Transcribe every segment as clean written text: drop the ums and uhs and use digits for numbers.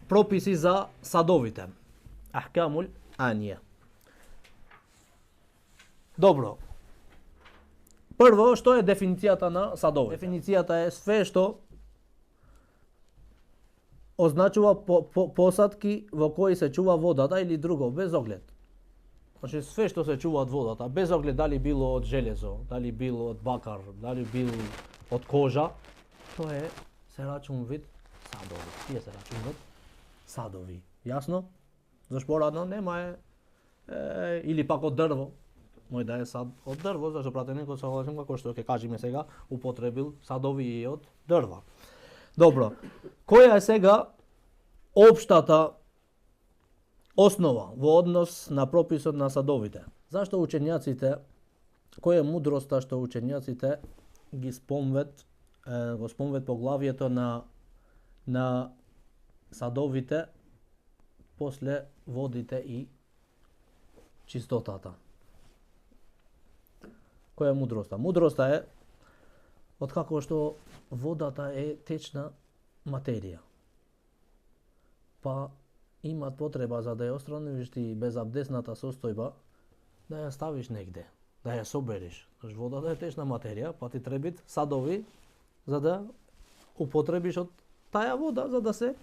прописи за садовите. Ахкамул анија. Добро. Прво, што е дефиницијата на садовите? Дефиницијата е све што означува посадки во кои се чува водата или друго, без оглед. Значи, све што се чува од водата, без оглед дали било од железо, дали било од бакар, дали било од кожа, тоа е се рачун вид садови. Тие се рачун вид садови. Јасно? Зашто порадно нема или пак од дрво. Мој да е сад од дрво, зашто пратеникот согласен како што ќе кажеме сега, употребил садови и од дрва. Добро. Која е сега општата основа во однос на прописот на садовите? Зашто учењаците, која е мудроста што учењаците ги го спомнет поглавието на садовите после водите и чистотата? Која е мудроста? Мудроста е откако што водата е течна материја. Па имат потреба за да ја отстраниш ти безабдесната состојба, да ја ставиш негде, да ја собереш. Зашто водата е течна материја, па ти требит садови за да употребиш од таа вода, за да се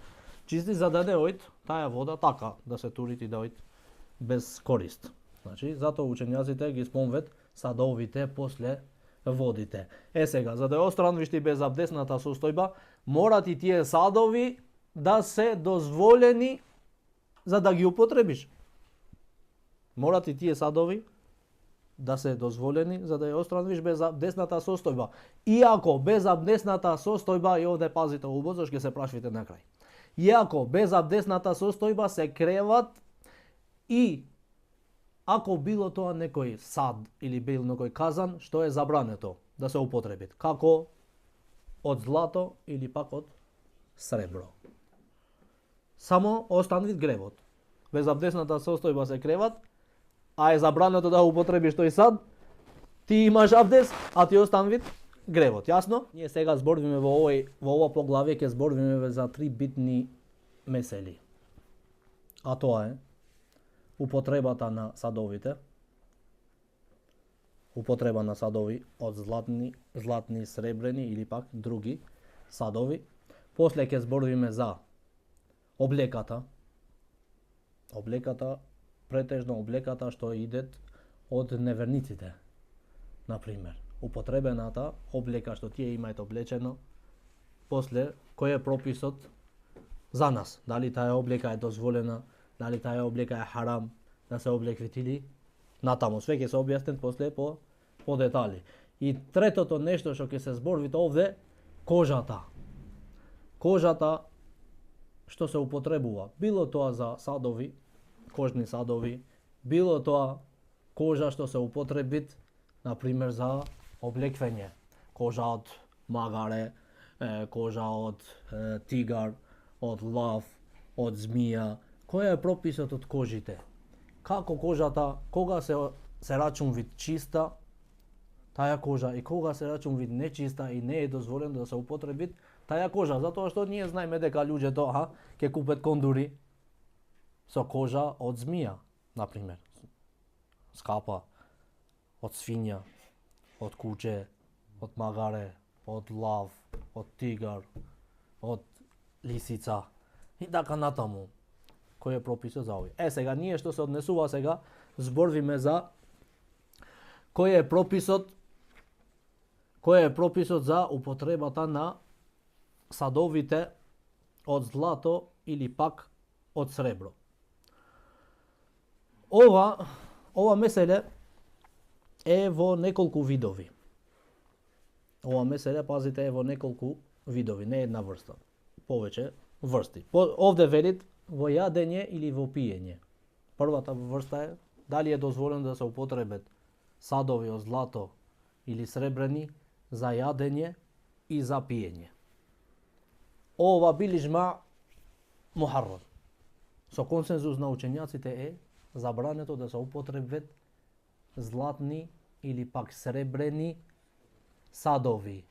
чисти, за да не ојд таа вода така, да се тури и да ојд без корист. Значи, затоа учењаците ги спомнет садовите после водите. Сега, за да ја отстраниш ти безабдесната состојба, морат и тие садови да се дозволени за да ги употребиш. Морат и тие садови да се дозволени за да ја отстраниш безабдесната состојба. Иако безабдесната состојба, и овде пазите убаво, зашто ќе се прашвите на крај. Иако безабдесната состојба се креват и ако било тоа некој сад или бил некој казан, што е забрането да се употреби, како од злато или пак од сребро. Само останвит гревот. Безабдесната состојба се креват, а е забрането да употребиш тој сад, ти имаш абдес, а ти останвит гревот. Јасно? Ние сега зборуваме во ова поглавие, ќе зборуваме за три битни месели. А тоа е употребата на садовите, употреба на садови од златни, сребрени или пак други садови. После ќе зборуваме за облеката. Претежно облеката што идет од неверниците. Например, употребената облека што тие имаат облечено, после кој е прописот за нас? Дали таа облека е дозволена, дали таа облека е харам да се облеквит или натаму. Све ќе се објаснет после по детали. И третото нешто што ќе се зборви овде, кожата. Кожата што се употребува, било тоа за садови, кожни садови, било тоа кожа што се употребит, например, за облеквење. Кожа од магаре, кожа од тигар, од лав, од змија. Кој е прописот од кожите? Како кожата, кога се рачун вид чиста, таа кожа, и кога се рачун вид нечиста и не е дозволено да се употребит таа кожа, затоа што ние знаеме дека луѓето ќе купат кондури со кожа од змија, например. Скапа од свиња, од куче, од магаре, од лав, од тигар, од лисица и така натаму. Кој е прописот за овој? Сега ние што се однесува сега, зборвиме за кој е прописот за употребата на садовите од злато или пак од сребро. Ова меселе е во неколку видови. Ова меселе, пазите, е во неколку видови, не една врста. Повеќе врсти. Овде велит во јадење или во пиење. Првата врста е дали е дозволено да се употребат садови од злато или сребрени за јадење и за пиење. Ова билижма мухаррам. Со консензус на учењаците е забрането да се употребат златни или пак сребрени садови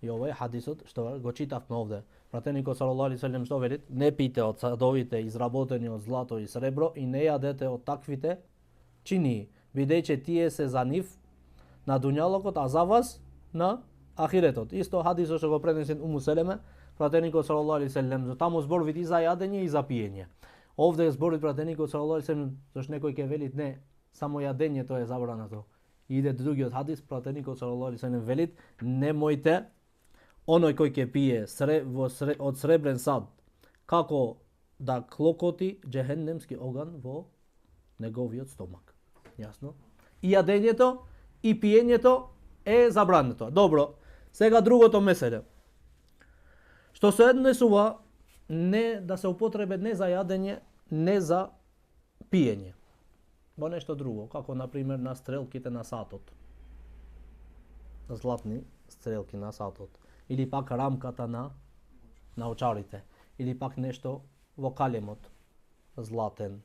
И ова е хадисот што го читавме овде. Пратеникот салаллаху алейхи веселем што вели? Не пиете од садовите изработени од злато и сребро и не јадете од таквите чинии, бидејќи тие се за нив на дуњалокот, а за вас на ахиретот. Исто хадисот што го пренесе Уму Селеме, пратеникот салаллаху алейхи веселем, за таму зборвит и за јадење и за пиење. Овде зборвит пратеникот салаллаху алейхи веселем, зашто некој ќе вели не, само јадењето е забрането. И иде другиот хадис, пратеникот салаллаху алейхи веселем велит, немојте оној кој ќе пие од сребрен сад, како да клокоти џехеннемски оган во неговиот стомак. Јасно? И јадењето и пиењето е забрането. Добро, сега другото меселе. Што се однесува не да се употребе не за јадење, не за пиење. Во нешто друго, како например на стрелките на сатот. Златни стрелки на сатот. Или пак рамката на очарите. Или пак нешто во калемот. Златен,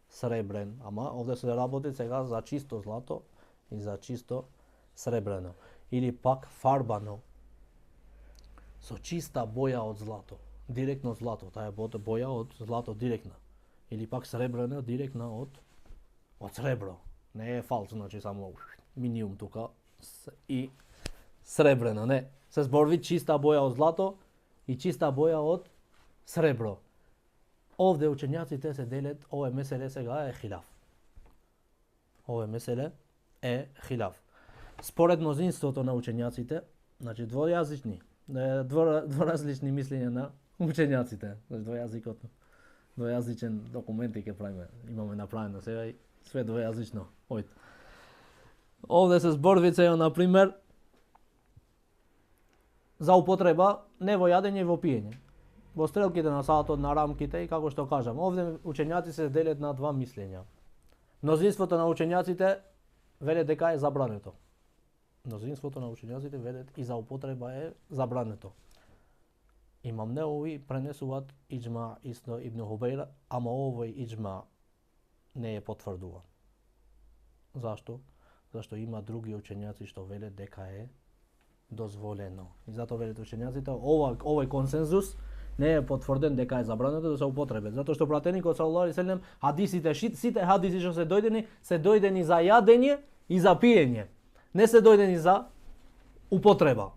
сребрен. Ама овде се работи сега за чисто злато и за чисто сребрено. Или пак фарбано. Со чиста боја од злато. Директно злато. Таа е боја од злато директна. Или пак сребрено директна од сребро. Не е фалс, значи само миниум тука и сребрено, не. Се зборви чиста боја од злато и чиста боја од сребро. Овде учењаците се делат, ова меселе сега е хилаф. Ова меселе е хилаф. Според мнозинството на учењаците, значи двојазични различни мислења на учењаците, значи двојазичен документи ќе правиме, имаме направено сега и све двојазично. Овде се зборвице, например, за употреба не во јадење и во пиење. Во стрелките на сатот, на рамките и како што кажам, овде учењаци се делат на два мислења. Мнозинството на учењаците велат дека е забрането. Мнозинството на учењаците велат и за употреба е забрането. Имам Неови пренесуваат иџма исто Ибн Хубейра, ама овој иџма не е потврдуван. Зашто? Зашто има други учењаци што велат дека е дозволено. И затоа велат учењаците, овој консензус не е потврден дека е забрането да се употребе. Затоа што пратеникот салаллаху алейхи веселем, хадисите, сите хадиси што се дојдени за јадење и за пиење. Не се дојдени за употреба.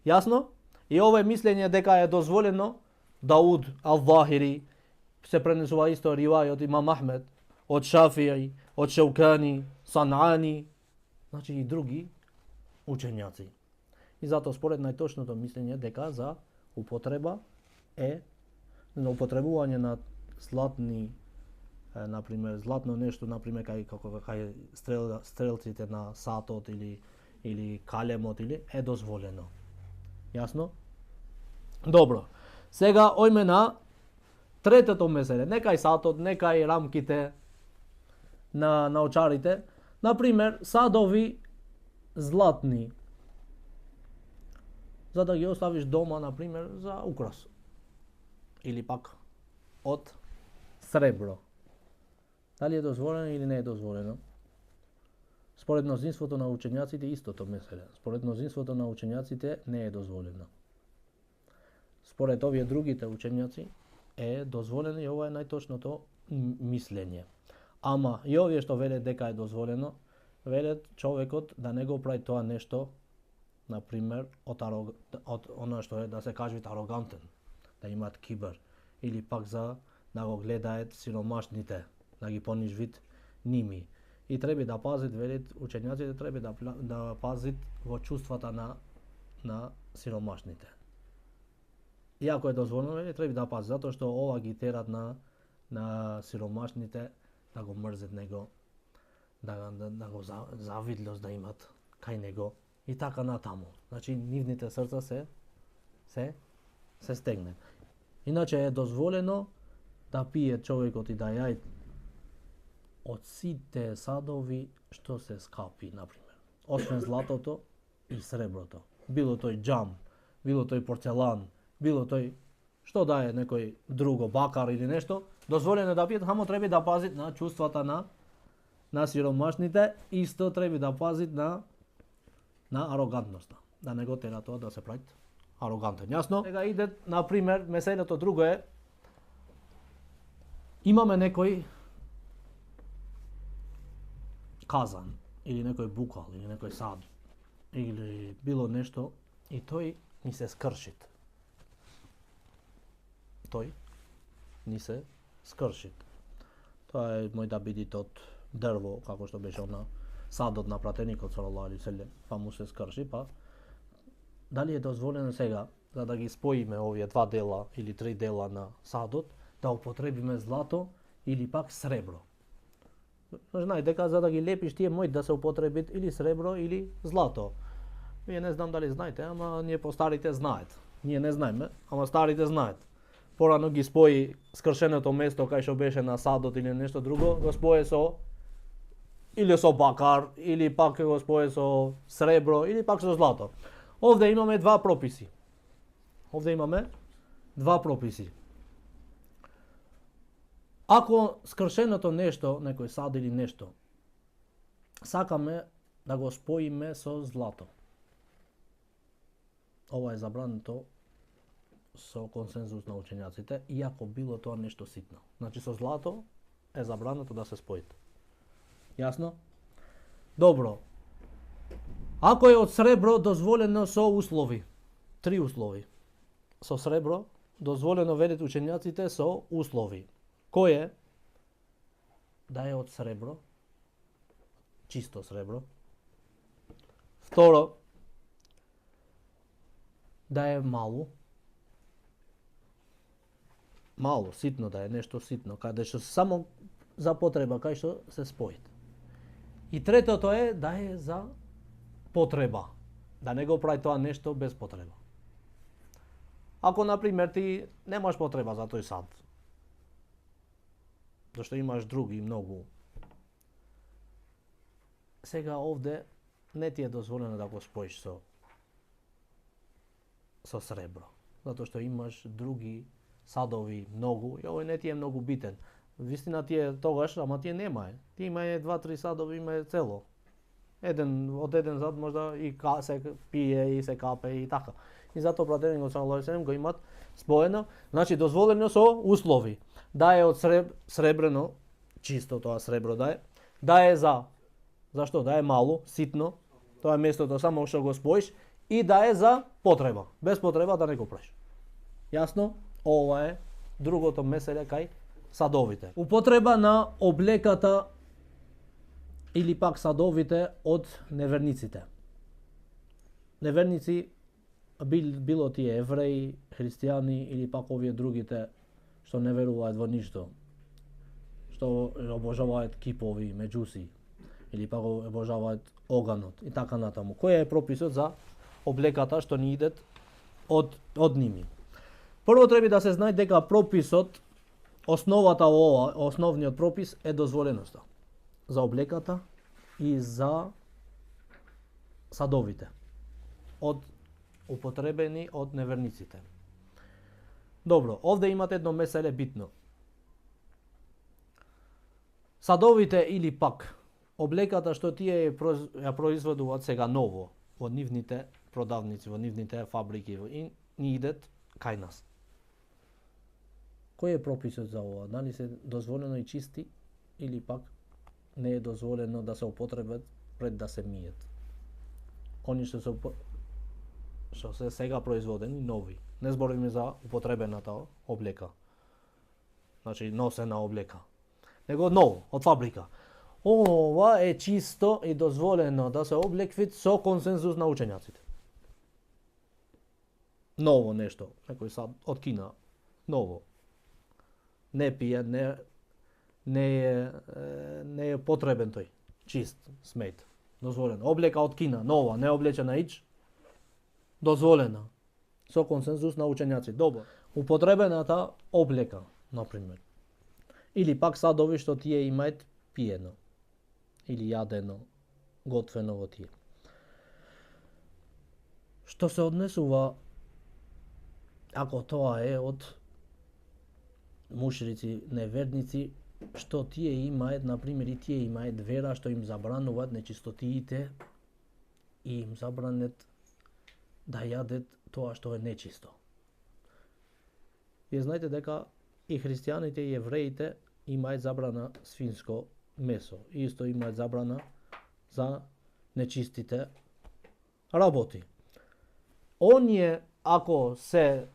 Јасно? И ова е мислење дека е дозволено. Дауд ал-Вахири се пренесува исто ривај од Имам Ахмед, од Шафији, од Шаукани, Санани, значи и други учењаци. И затоа според најточното мислење дека за употреба е на употребување на златни, например, златно нешто, например, кај стрелците на сатот или калемот е дозволено. Јасно? Добро. Сега ојме на третото меселе, не кај сатот, не кај рамките на очарите, например, садови златни, за да ги оставиш дома, например, за украс. Или пак од сребро. Дали е дозволено или не е дозволено? Според мнозинството на учењаците истото меселе. Според мнозинството на учењаците не е дозволено. Според овие другите учењаци е дозволено и ова е најточното мислење. Ама и овие што велат дека е дозволено, велат човекот да не го прави тоа нешто, например, од она што е да се кажи арогантен, да имаат кибер, или пак за да го гледаат сиромашните, да ги понижвит ними. И треба да пазит, велат учењаците, треба да пазит во чувствата на сиромашните. Иако е дозволено, треба да пазит, затоа што ова ги терат на сиромашните да го мрзат него, да го завидлост да имат кај него и така натаму. Значи нивните срца се стегнат. Иначе е дозволено да пие човекот и да јајде од сите садови што се скапи, например. Освен златото и среброто. Било тој џам, било тој порцелан, било тој што да е некој друго, бакар или нешто, дозволено да пијат, само треба да пазит на чувствата на сиромашните, исто треба да пазит на арогантноста. да не го тера тоа да се прави арогантен. Јасно? Сега иде, на пример, меселето друго е, имаме некој казан, или некој букал, или некој сад, или било нешто, и тој ни се скршит. Тој ни се скршит. Тоа е мој да биде од дрво, како што беше на садот на пратеникот салаллаху алейхи ве селем, па му се скрши, па дали е дозволено сега, за да ги споиме овие два дела или три дела на садот, да употребиме злато или пак сребро. Знај дека за да ги лепиш тие мој да се употребит или сребро или злато. Вие не знам дали знаете, ама ние постарите знаат. Ние не знаеме, ама старите знаат. Порано ги спои скршеното место кај што беше на садот или нешто друго, го спое со или со бакар, или пак го спое со сребро, или пак со злато. Овде имаме два прописи. Ако скршеното нешто, некој сад или нешто, сакаме да го споиме со злато, ова е забрането со консензус на учењаците, иако било тоа нешто ситно. Значи со злато е забрането да се споите. Јасно? Добро. Ако е од сребро, дозволено со услови. 3 услови. Со сребро, дозволено велат учењаците со услови. Кој е? Да е од сребро, чисто сребро. Второ, да е мало, ситно да е, нешто ситно, каде што само за потреба, кај што се споит. И третото е да е за потреба, да не го прави тоа нешто без потреба. Ако, например, ти немаш потреба за тој сад, зашто имаш други многу, сега овде не ти е дозволено да го споиш со сребро, затоа што имаш други садови многу и овој не ти е многу битен. Вистина ти е тогаш, ама ти немае. Ти имае 2-3 садови, имае цело. Од еден сад можда и се пие и се капе и така. И затоа пратеникот салаллаху алейхи ве селем го имат споено, значи дозволено со услови. Да е од сребрено, чисто тоа сребро да е зашто? Да е мало, ситно, тоа е местото само што го споиш, и да е за потреба. Без потреба да не го правиш. Јасно? Ова е другото меселе кај садовите. Употреба на облеката или пак садовите од неверниците. Неверници, било тие евреи, христијани или пак овие другите што не веруваат во ништо, што обожаваат кипови, меđуси, или пак обожаваат оганот и така натаму. Кој е прописот за облеката што ни идат од ними? Прво треба да се знае дека прописот, основата ова, основниот пропис е дозволеноста за облеката и за садовите употребени од неверниците. Добро, овде имате едно меселе битно. Садовите или пак облеката што тие ја произведуваат сега ново во нивните продавници, во нивните фабрики и ни идат кај нас. Кој е прописот за ова? Дали се дозволено и чисти или пак не е дозволено да се употребат пред да се мијат? Они што се сега производени нови. Не збориме за употребената облека. Значи носена облека. Него ново, од фабрика. Ова е чисто и дозволено да се облеквит со консензус на учењаците. Ново нешто, некој сад од Кина, ново. Не пие, не е потребен тој. Чист, смет, дозволено. Облека од Кина, нова, не облечена ич, дозволена. Со консензус на учењаци. Добро. Употребената облека, например. Или пак садови што тие имаат пиено. Или јадено, готвено во тие. Што се однесува, ако тоа е од мушрици, неверници, што тие имаат, например, и тие имаат вера што им забрануваат нечистотиите и им забранет да јадат тоа што е нечисто. И знаете дека и христијаните и евреите имаат забрана свинско месо. Исто имаат забрана за нечистите работи. Оние, ако се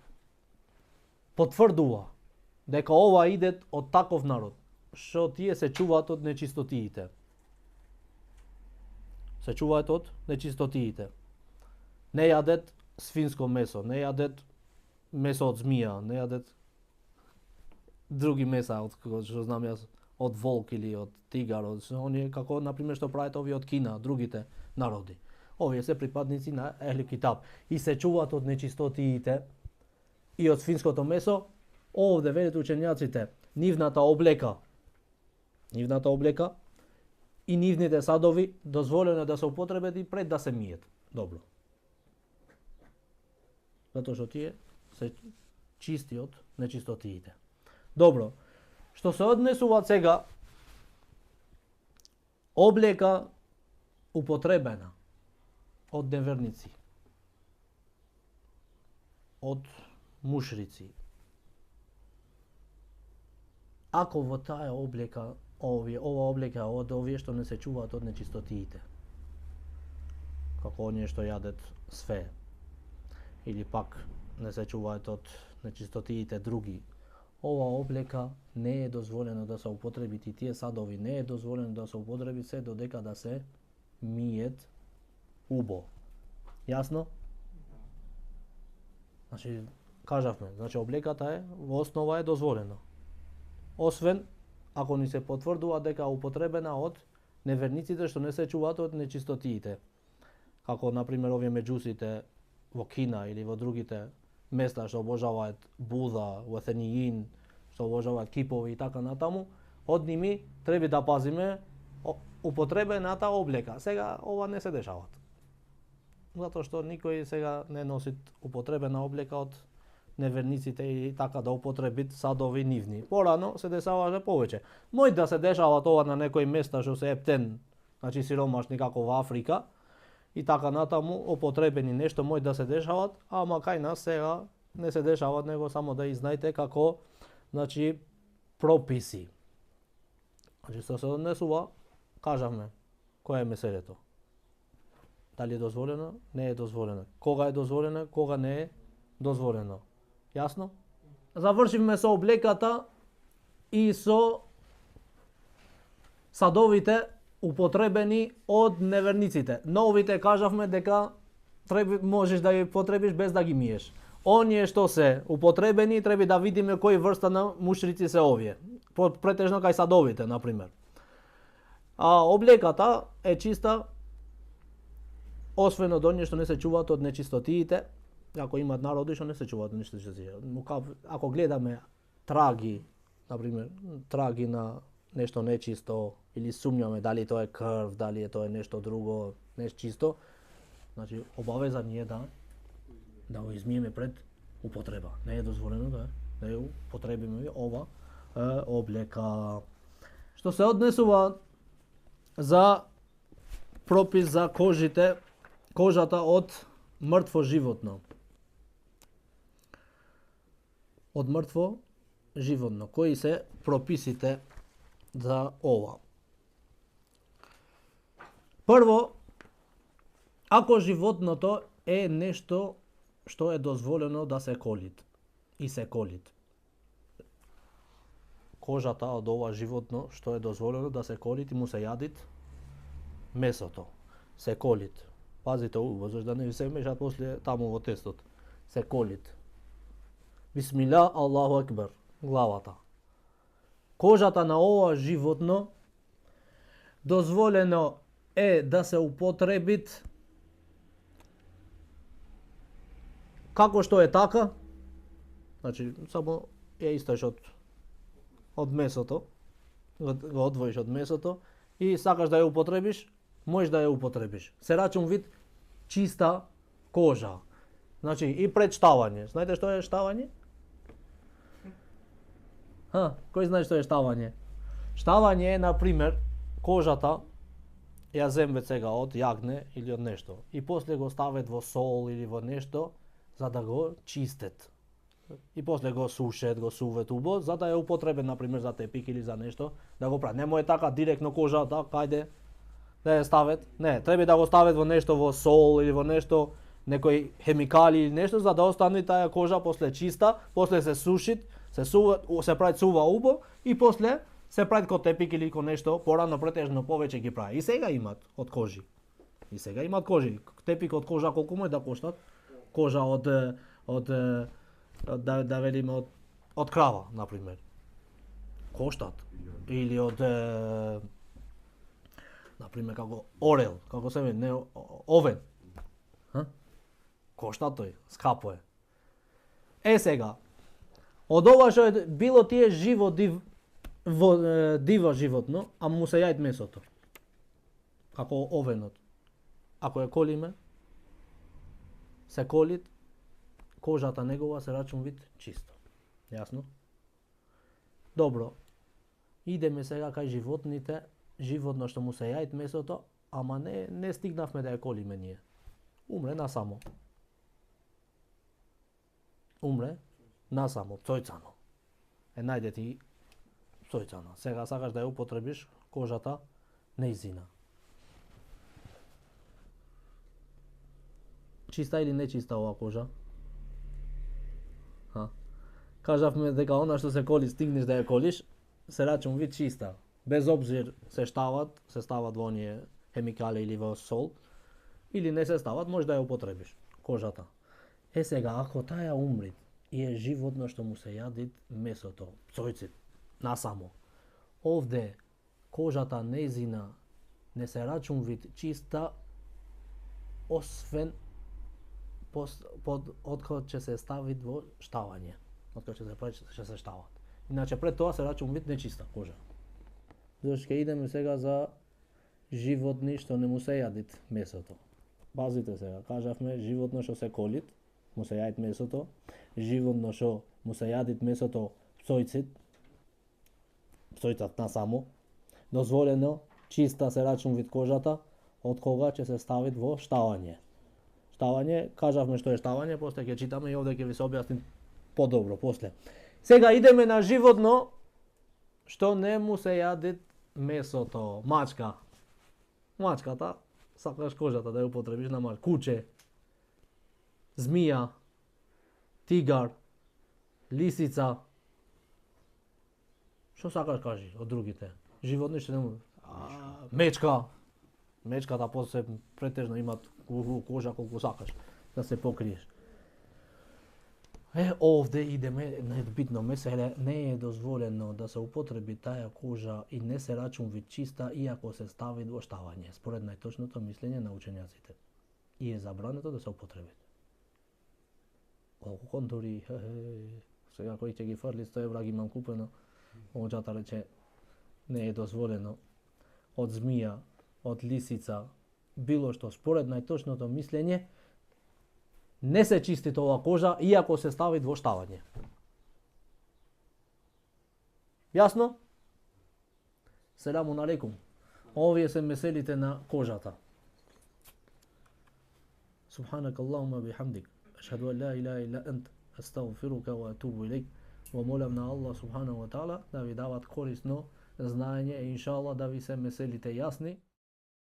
потврдува дека ова иде од таков народ, што тие се чуваат од нечистотиите. Се чуваат од нечистотиите. Не јадат свинско месо, не јадат месо од змија, не јадат други меса, од што знам јас, од волк или од тигар, од оние како на пример што прават овие од Кина, другите народи. Овие се припадници на Ехли Китаб и се чуваат од нечистотиите и од свинското месо. Овде велат учењаците, нивната облека и нивните садови дозволено да се употребат и пред да се мијат. Добро. Затоа што тие се чисти од нечистотиите. Добро. Што се однесува сега облека употребена од неверници, од мушрици. Ако во таа облека, ова облека од овие што не се чуваат од нечистотиите, како оние што јадат све, или пак не се чуваат од нечистотиите други, ова облека не е дозволено да се употреби, и тие садови не е дозволено да се употреби се додека да се мијат убо. Јасно? Значи, кажавме, облеката е, во основа е дозволено. Освен, ако ни се потврдува дека е употребена од неверниците што не се чуваат од нечистотиите. Како, например, овие меđусите во Кина или во другите места што обожаваат Буда, Ваtheniјин, што обожаваат кипови и така натаму, од ними треба да пазиме употребената облека. Сега ова не се дешават. Затоа што никој сега не носи употребена облека од неверниците и така да употребит садови нивни. Порано се дешаваше повеќе. Мој да се дешава тоа на некои места што се ептен, значи сиромашни како во Африка, и така натаму употребени нешто мој да се дешават, ама кај нас сега не се дешават, него само да изнајте како, значи, прописи. Значи, што се однесува, кажавме, кој е меселето. Дали е дозволено? Не е дозволено. Кога е дозволено? Кога не е дозволено. Јасно? Завршивме со облеката и со садовите употребени од неверниците. Новите кажавме дека можеш да ги потребиш без да ги миеш. Оние што се употребени треба да видиме кој врста на мушрици се овие. Претежно кај садовите, например. А облеката е чиста, освен од оние што не се чуваат од нечистотиите. Ако имаат народи што не се чуваат од нечистотиите. Ако гледаме траги, например, траги на нешто нечисто, или сумњаме дали тоа е крв, дали е тоа нешто друго, нечисто, значи обавеза ни е да го измиеме пред употреба. Не е дозволено да ја употребиме ова облека. Што се однесува за пропис за кожата од мртво животно. Од мртво животно. Кои се прописите за ова? Прво, ако животното е нешто што е дозволено да се колит и се колит. Кожата од ова животно што е дозволено да се колит и му се јадит месото. Се колит. Пазите убаво, зашто да не се мешат после таму во тестот. Се колит. Бисмилла, Аллаху екбер, главата. Кожата на ова животно дозволено е да се употребит како што е така, значи само ја исташ од месото, го одвоиш од месото и сакаш да ја употребиш, можеш да ја употребиш. Се рачун вид чиста кожа. Значи и пред штавање. Знаете што е штавање? Кој знае што е штавање? Штавање е, например, кожата ја земве сега од јагне или од нешто и после го стават во сол или во нешто за да го чистат. И после го сушат, го суват убаво за да ја употребен на пример за тепик или за нешто, да го прават. Нема е така директно кожата, кајде да ја стават. Не, треба да го стават во нешто во сол или во нешто, некои хемикали или нешто за да остане таа кожа после чиста, после се сушит, се сува, се прави сува убаво и после се прави ко тепик или ко нешто, порано претежно повеќе ги прави. И сега имат од кожи. И сега имат кожи. Тепик од кожа колку може да коштат? Кожа од да велиме од крава, на пример. Коштат. Или од на пример како орел, како се не овен. Коштат тој, скапо е. Сега, од ова што е било тие живо диво животно, а му се јајт месото. Како овенот. Ако ја колиме, се колит, кожата негова се рачун вид чисто. Јасно? Добро. Идеме сега кај животните, животно што му се јајт месото, ама не стигнавме да ја колиме ние. Умре насамо. Умре насамо, пцојцано. Најде ти пцојцано. Сега сакаш да ја употребиш кожата неизина. Чиста или нечиста ова кожа? Кажавме дека она што се коли, стигнеш да ја колиш, се рачун вид чиста. Без обзир се стават во оние хемикали или во сол, или не се стават, може да ја употребиш кожата. Сега, ако таја умри и е животно што му се јадит месото, пцојцит, насамо, овде кожата неизина не се рачун вид чиста, освен откако ќе се стави во штавање. Откако ќе се штават. Иначе пред тоа се рачун вид нечиста кожа. Зашто ќе идеме сега за животни што не му се јадит месото. Пазите сега, кажавме животно што се колит, му се јадит месото, животно што му се јадит месото, пцојцит насамо, дозволено, чиста се рачун вид кожата, од кога ќе се ставит во штавање. Штавање, кажавме што е штавање, после ќе читаме и овде ќе ви се објасним подобро после. Сега идеме на животно што не му се јадит месото, мачка. Мачката, сакаш кожата да ја употребиш на мачка. Куче, змија, тигар, лисица. Што сакаш кажи од другите? Животни што не му... Мечка. Мечката после претежно имат кожа колку сакаш да се покриеш. Овде идеме на битно меселе, не е дозволено да се употреби таја кожа и не се рачун вид чиста иако се стави во штавање, според најточното мислење на учењаците. И е забрането да се употреби. Колку контури, сега кој ќе ги фрли 100 евра ги имам купено, оđата рече не е дозволено од змија, од лисица, било што според најточното мислење, не се чисти тоа кожа, иако се стави во штавање. Јасно? Селамун алейкум. Овие се меселите на кожата. Субханак Аллахума бихамдик. Ашхаду ан ла илаха илля ант. Астагфирука ва атубу илейк. Во молам на Аллах субханаху ва таала да ви дават корисно знаење и иншаллах да ви се меселите јасни.